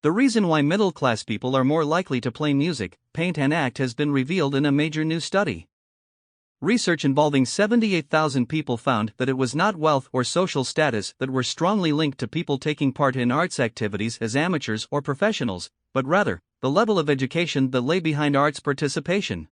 The reason why middle-class people are more likely to play music, paint and act has been revealed in a major new study. Research involving 78,000 people found that it was not wealth or social status that were strongly linked to people taking part in arts activities as amateurs or professionals, but rather, the level of education that lay behind arts participation.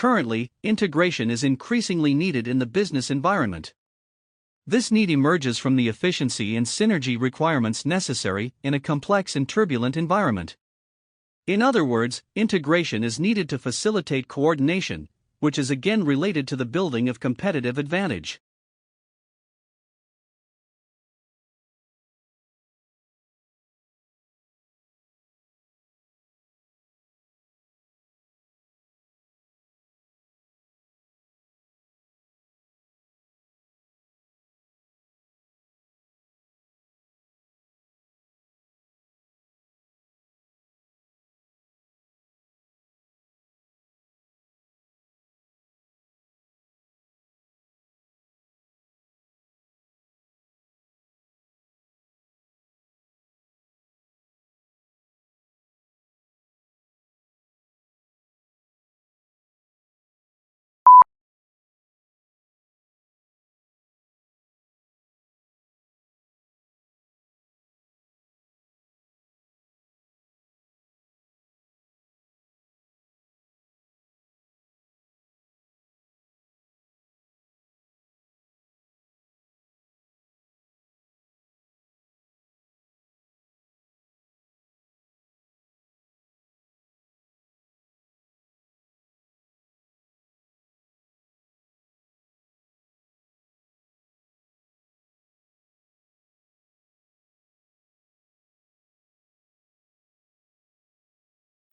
Currently, integration is increasingly needed in the business environment. This need emerges from the efficiency and synergy requirements necessary in a complex and turbulent environment. In other words, integration is needed to facilitate coordination, which is again related to the building of competitive advantage.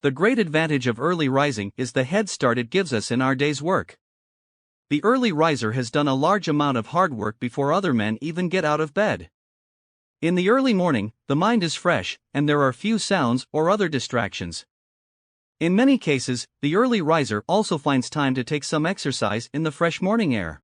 The great advantage of early rising is the head start it gives us in our day's work. The early riser has done a large amount of hard work before other men even get out of bed. In the early morning, the mind is fresh, and there are few sounds or other distractions. In many cases, the early riser also finds time to take some exercise in the fresh morning air.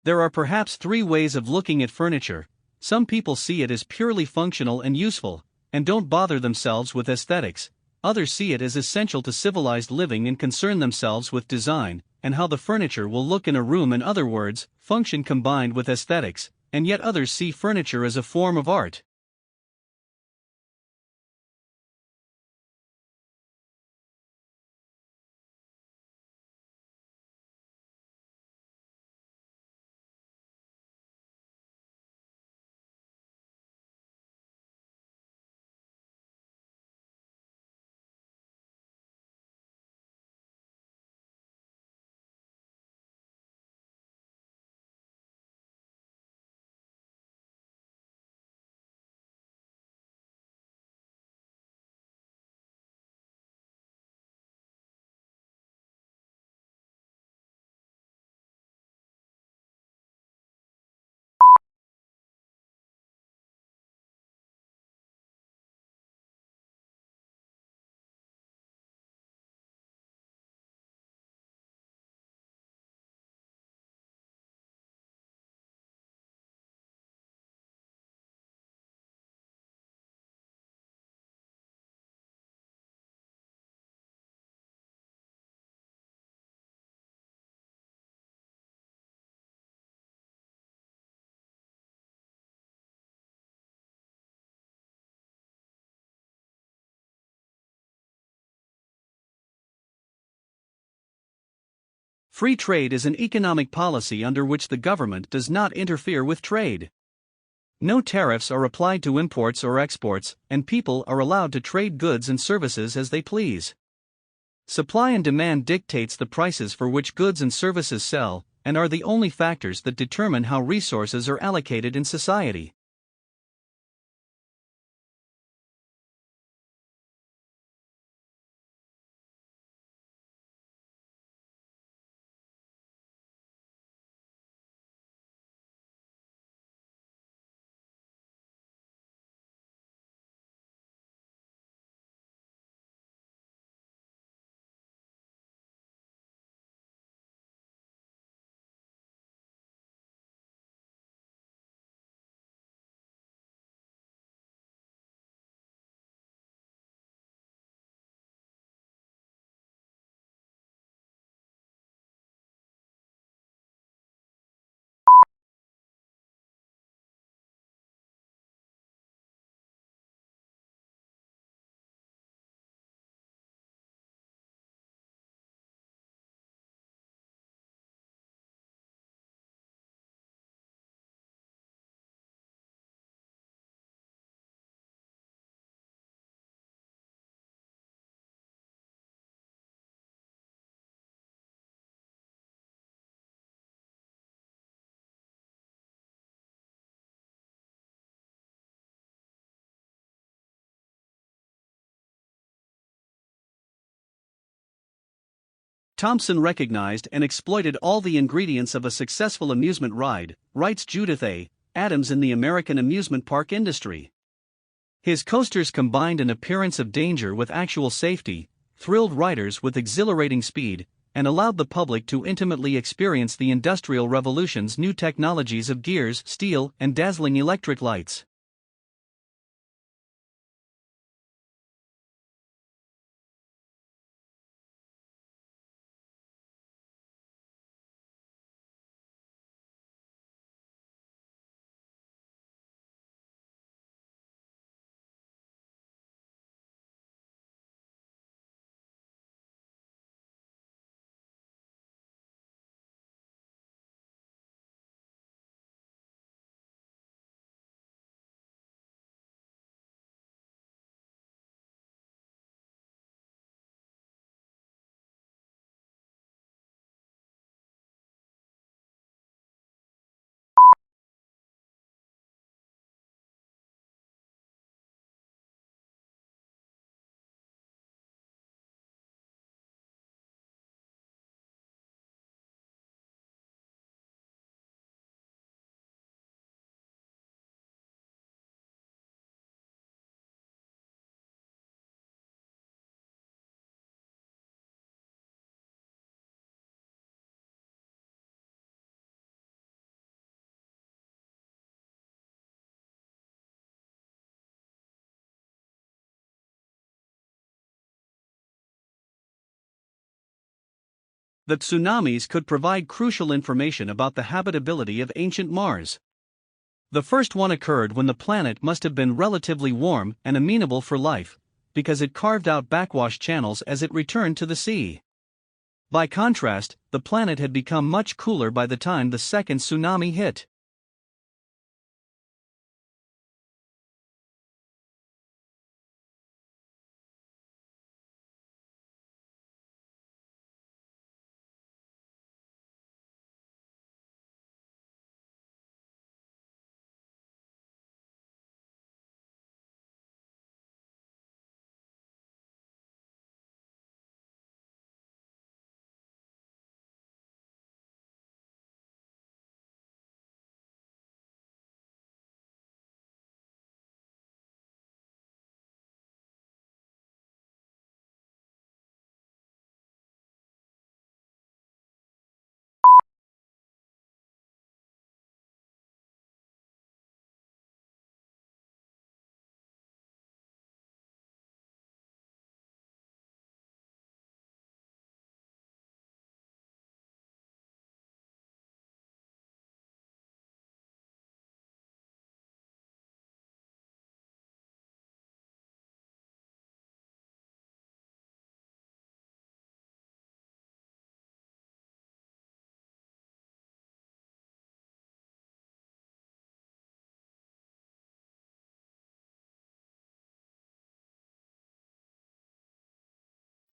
There are perhaps three ways of looking at furniture. Some people see it as purely functional and useful, and don't bother themselves with aesthetics. Others see it as essential to civilized living and concern themselves with design, and how the furniture will look in a room. In other words, function combined with aesthetics, and yet others see furniture as a form of art. Free trade is an economic policy under which the government does not interfere with trade. No tariffs are applied to imports or exports, and people are allowed to trade goods and services as they please. Supply and demand dictates the prices for which goods and services sell, and are the only factors that determine how resources are allocated in society. Thompson recognized and exploited all the ingredients of a successful amusement ride, writes Judith A. Adams in the American amusement park industry. His coasters combined an appearance of danger with actual safety, thrilled riders with exhilarating speed, and allowed the public to intimately experience the Industrial Revolution's new technologies of gears, steel, and dazzling electric lights. The tsunamis could provide crucial information about the habitability of ancient Mars. The first one occurred when the planet must have been relatively warm and amenable for life, because it carved out backwash channels as it returned to the sea. By contrast, the planet had become much cooler by the time the second tsunami hit.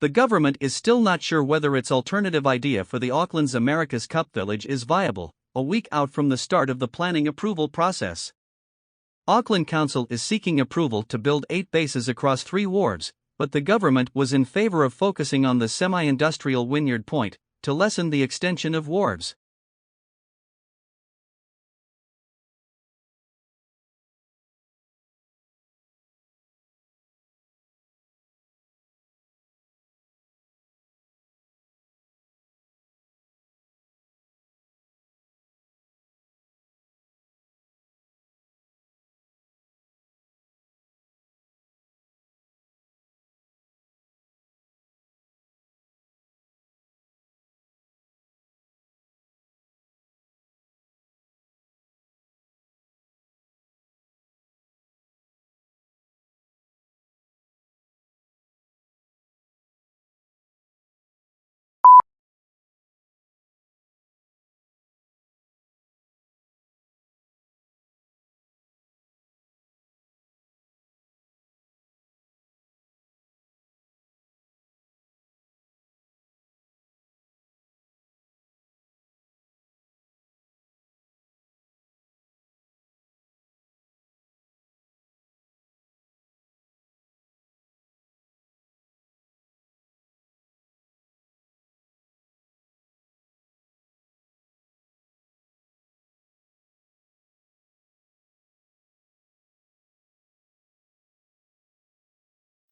The government is still not sure whether its alternative idea for the Auckland's America's Cup Village is viable, a week out from the start of the planning approval process. Auckland Council is seeking approval to build 8 bases across 3 wards, but the government was in favor of focusing on the semi-industrial Wynyard Point to lessen the extension of wharves.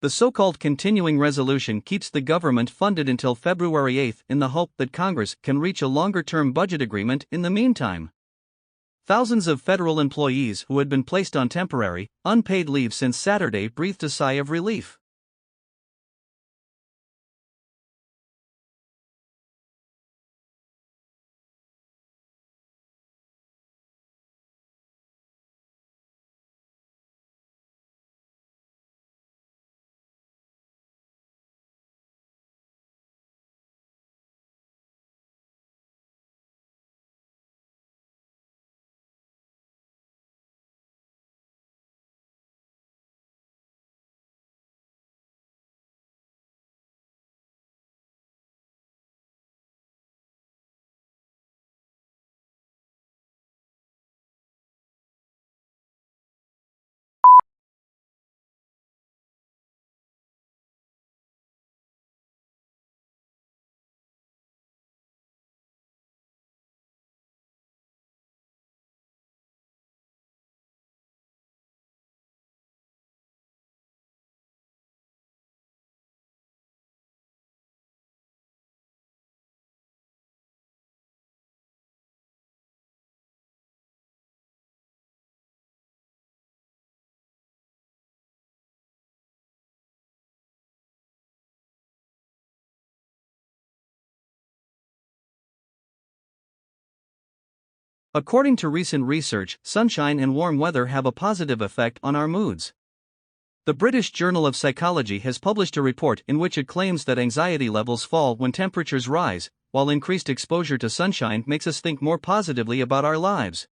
The so-called continuing resolution keeps the government funded until February 8 in the hope that Congress can reach a longer-term budget agreement in the meantime. Thousands of federal employees who had been placed on temporary, unpaid leave since Saturday breathed a sigh of relief. According to recent research, sunshine and warm weather have a positive effect on our moods. The British Journal of Psychology has published a report in which it claims that anxiety levels fall when temperatures rise, while increased exposure to sunshine makes us think more positively about our lives.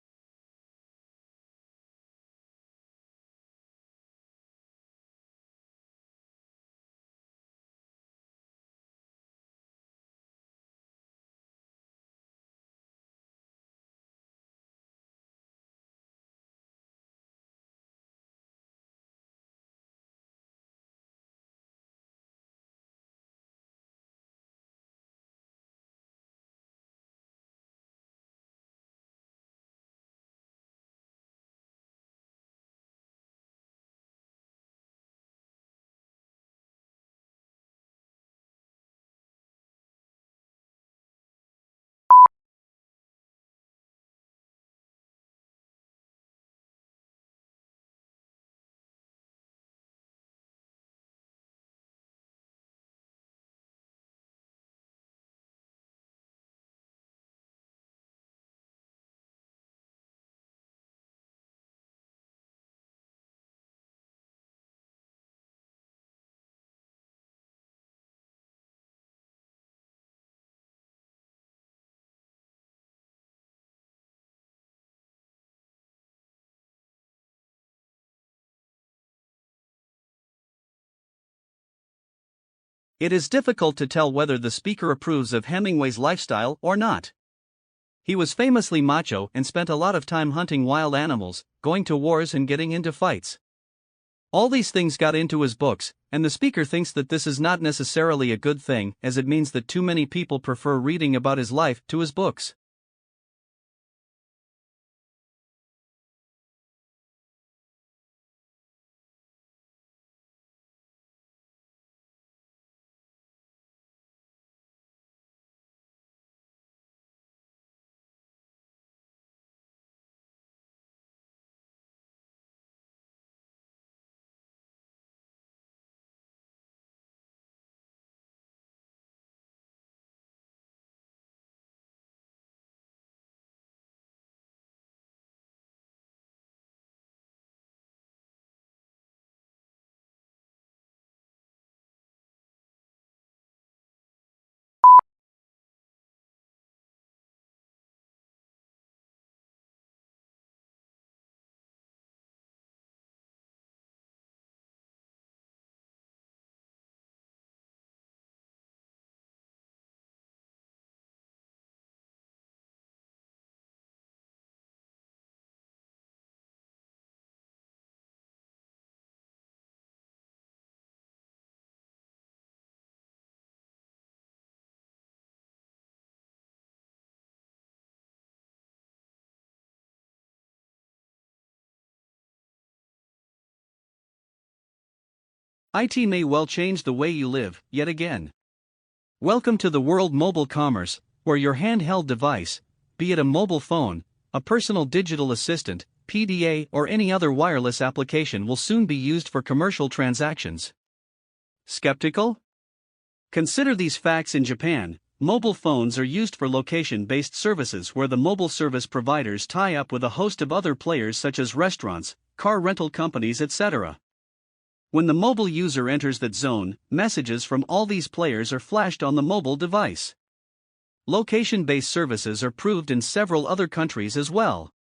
It is difficult to tell whether the speaker approves of Hemingway's lifestyle or not. He was famously macho and spent a lot of time hunting wild animals, going to wars and getting into fights. All these things got into his books, and the speaker thinks that this is not necessarily a good thing, as it means that too many people prefer reading about his life to his books. IT may well change the way you live, yet again. Welcome to the world mobile commerce, where your handheld device, be it a mobile phone, a personal digital assistant, PDA, or any other wireless application, will soon be used for commercial transactions. Skeptical? Consider these facts. In Japan, mobile phones are used for location-based services where the mobile service providers tie up with a host of other players such as restaurants, car rental companies, etc. When the mobile user enters that zone, messages from all these players are flashed on the mobile device. Location-based services are proved in several other countries as well.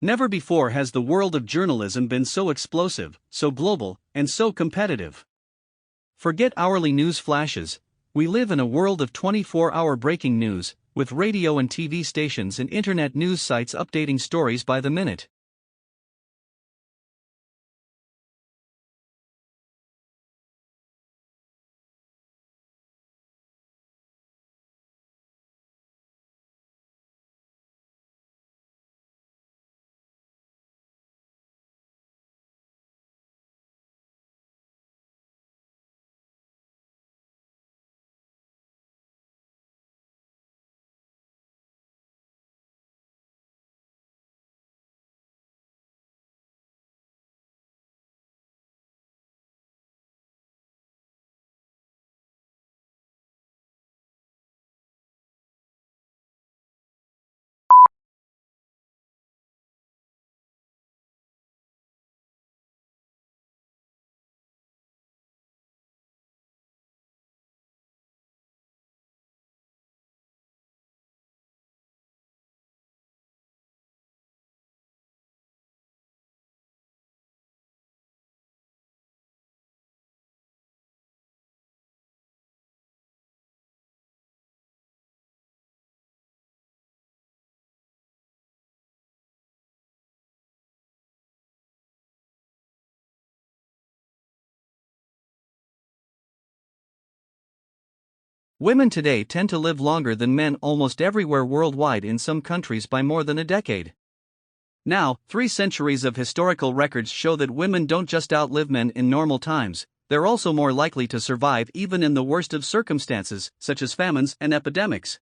Never before has the world of journalism been so explosive, so global, and so competitive. Forget hourly news flashes, we live in a world of 24-hour breaking news, with radio and TV stations and internet news sites updating stories by the minute. Women today tend to live longer than men almost everywhere worldwide, in some countries by more than a decade. Now, 3 centuries of historical records show that women don't just outlive men in normal times, they're also more likely to survive even in the worst of circumstances, such as famines and epidemics.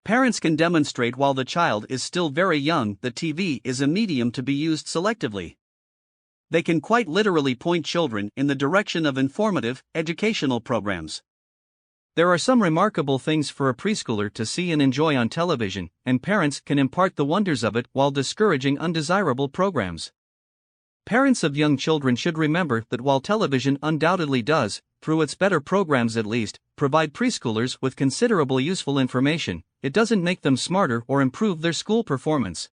Parents can demonstrate while the child is still very young that TV is a medium to be used selectively. They can quite literally point children in the direction of informative, educational programs. There are some remarkable things for a preschooler to see and enjoy on television, and parents can impart the wonders of it while discouraging undesirable programs. Parents of young children should remember that while television undoubtedly does, through its better programs at least, provide preschoolers with considerable useful information, it doesn't make them smarter or improve their school performance.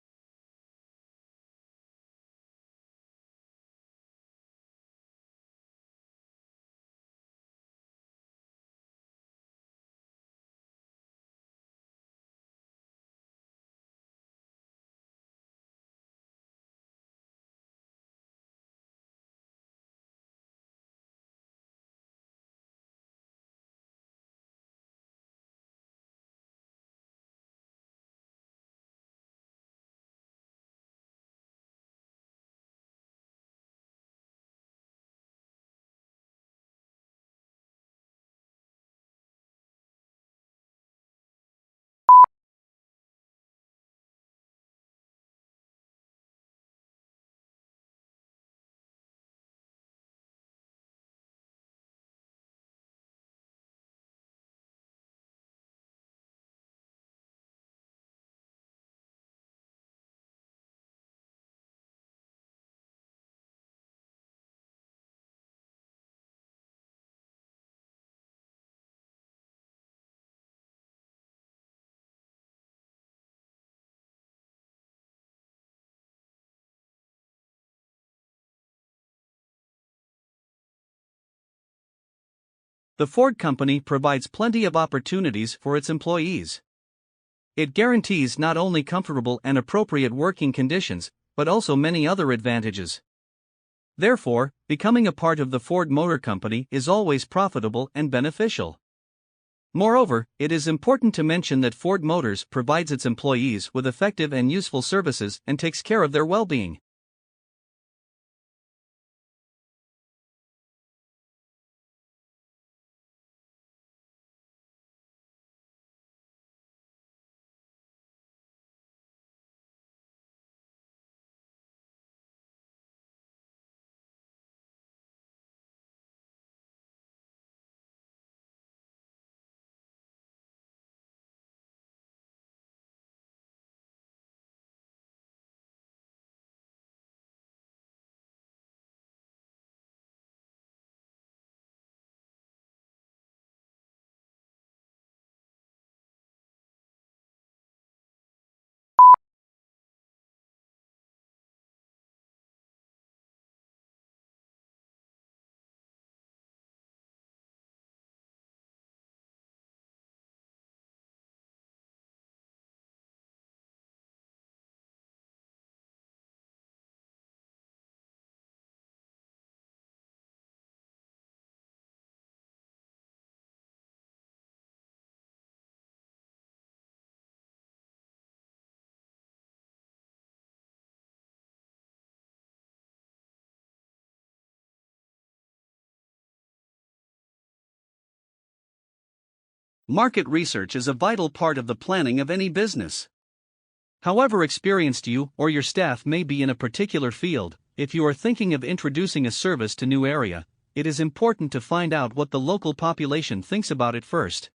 The Ford Company provides plenty of opportunities for its employees. It guarantees not only comfortable and appropriate working conditions, but also many other advantages. Therefore, becoming a part of the Ford Motor Company is always profitable and beneficial. Moreover, it is important to mention that Ford Motors provides its employees with effective and useful services and takes care of their well-being. Market research is a vital part of the planning of any business. However experienced you or your staff may be in a particular field, if you are thinking of introducing a service to new area, it is important to find out what the local population thinks about it first.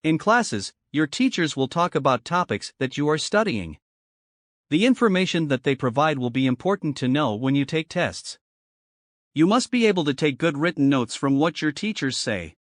In classes, your teachers will talk about topics that you are studying. The information that they provide will be important to know when you take tests. You must be able to take good written notes from what your teachers say.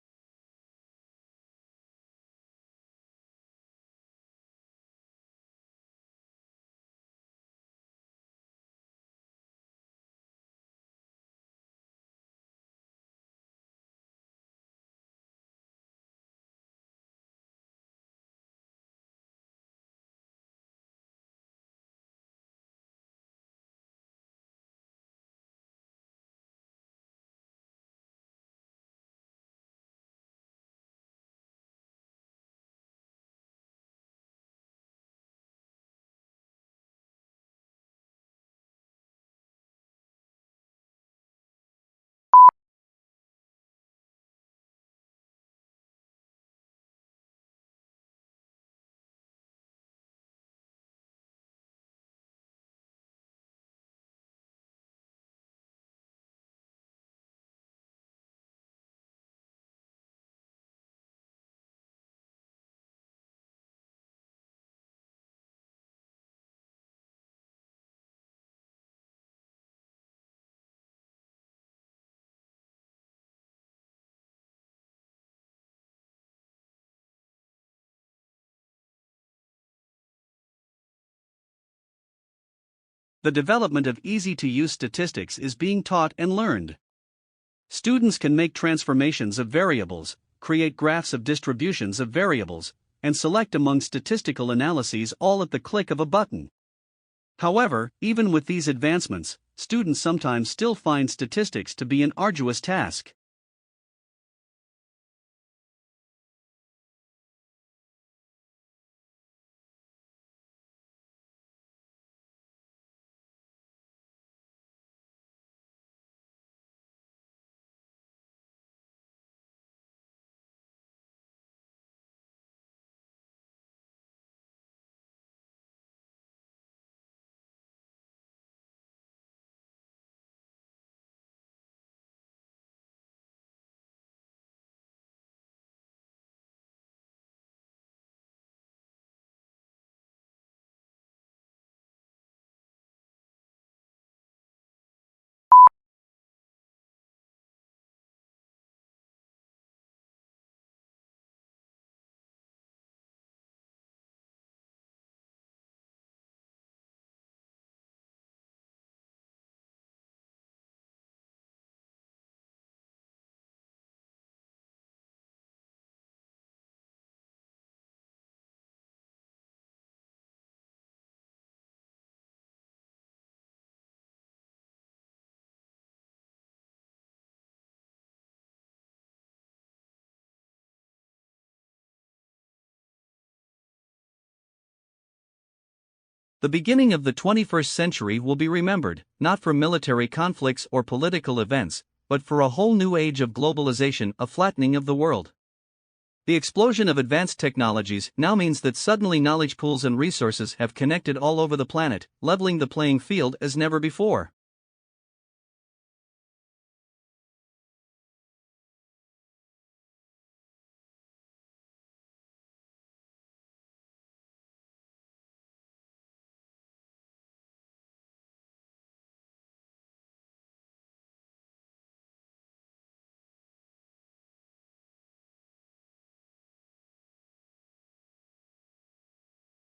The development of easy-to-use statistics is being taught and learned. Students can make transformations of variables, create graphs of distributions of variables, and select among statistical analyses all at the click of a button. However, even with these advancements, students sometimes still find statistics to be an arduous task. The beginning of the 21st century will be remembered, not for military conflicts or political events, but for a whole new age of globalization, a flattening of the world. The explosion of advanced technologies now means that suddenly knowledge pools and resources have connected all over the planet, leveling the playing field as never before.